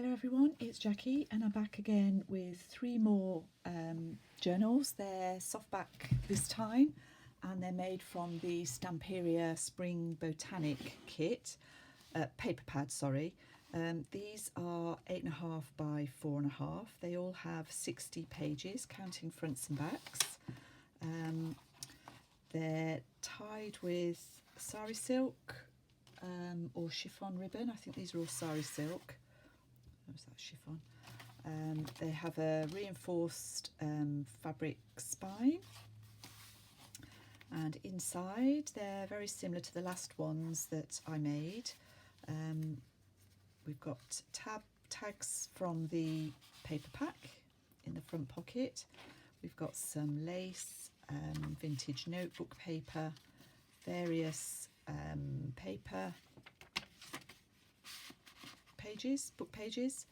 Hello everyone, it's Jackie and I'm back again with three more journals. They're softback this time and they're made from the Stamperia Spring Botanic kit, paper pad, sorry. These are 8.5 by 4.5. They all have 60 pages, counting fronts and backs. They're tied with sari silk or chiffon ribbon. I think these are all sari silk. Where's that chiffon? They have a reinforced fabric spine, and inside they're very similar to the last ones that I made. We've got tags from the paper pack in the front pocket. We've got some lace, vintage notebook paper, various paper pages, book pages.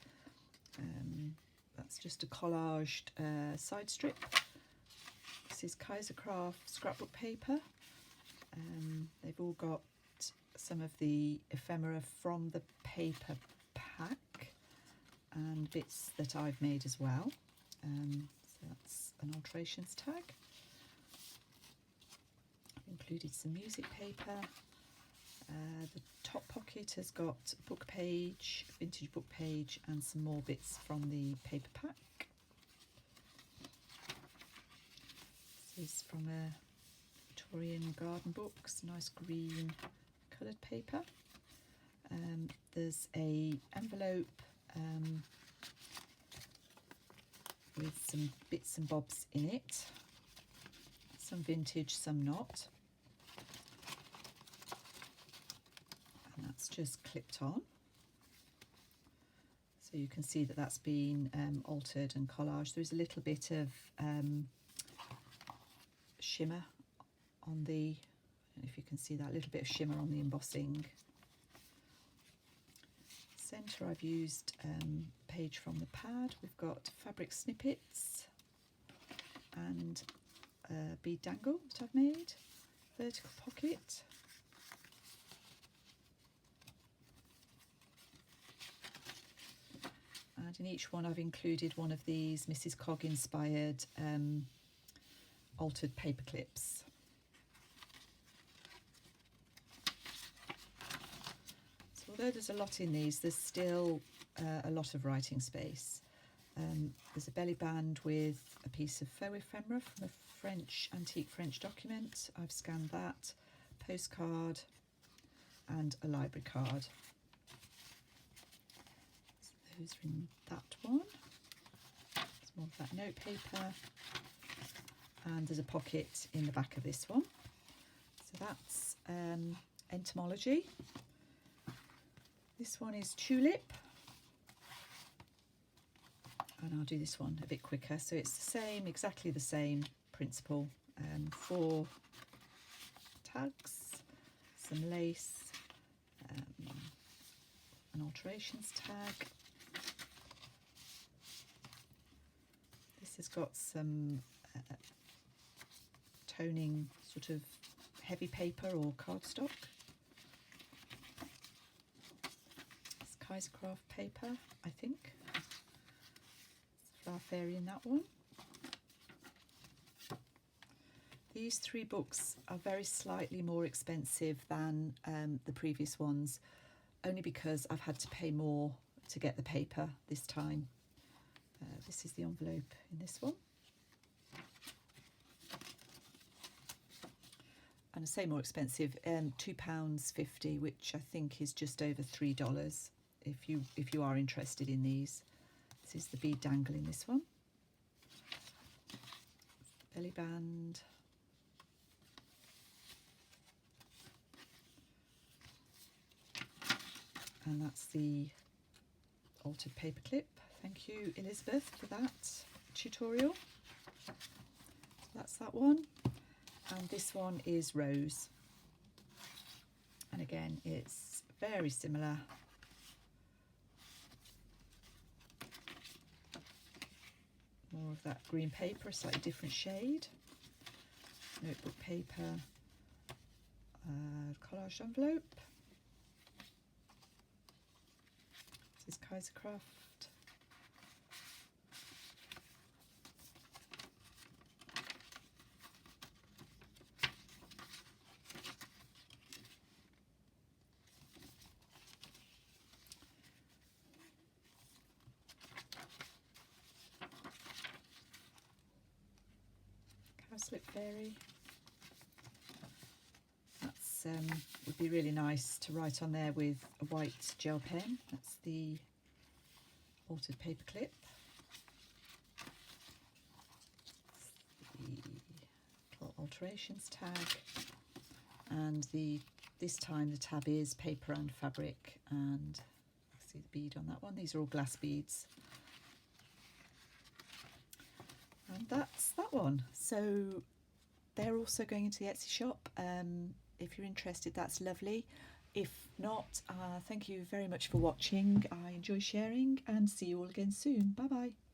That's just a collaged side strip. This is Craft scrapbook paper. They've all got some of the ephemera from the paper pack and bits that I've made as well. So that's an alterations tag. I've included some music paper. The top pocket has got a book page, vintage book page, and some more bits from the paper pack. This is from a Victorian garden books, nice green coloured paper. There's a envelope with some bits and bobs in it, some vintage, some not. That's just clipped on, so you can see that that's been altered and collaged. There's a little bit of shimmer on the, I don't know if you can see that, little bit of shimmer on the embossing. Centre, I've used page from the pad. We've got fabric snippets and a bead dangle that I've made, vertical pocket. And in each one I've included one of these Mrs Cog inspired altered paper clips. So although there's a lot in these, there's still a lot of writing space. There's a belly band with a piece of faux ephemera from a antique French document. I've scanned that, postcard and a library card. Those are in that one. There's more of that note paper, and there's a pocket in the back of this one. So that's Entymology. This one is Tulip, and I'll do this one a bit quicker. So it's the same, exactly the same principle. 4 tags, some lace, an alterations tag. This has got some toning sort of heavy paper or cardstock. It's Craft paper, I think. It's Flower Fairy in that one. These 3 books are very slightly more expensive than the previous ones, only because I've had to pay more to get the paper this time. This is the envelope in this one. And I say more expensive, £2.50, which I think is just over $3 if you are interested in these. This is the bead dangle in this one. Belly band. And that's the altered paper clip. Thank you, Elizabeth, for that tutorial. So that's that one. And this one is Rose. And again, it's very similar. More of that green paper, a slightly different shade. Notebook paper, collage envelope. This is Kaisercraft. Cowslip Fairy. That's would be really nice to write on there with a white gel pen. That's the altered paperclip. The little alterations tag, and this time the tab is paper and fabric, and see the bead on that one. These are all glass beads. And that's that one. So they're also going into the Etsy shop. If you're interested, that's lovely. If not, thank you very much for watching. I enjoy sharing, and see you all again soon. Bye bye.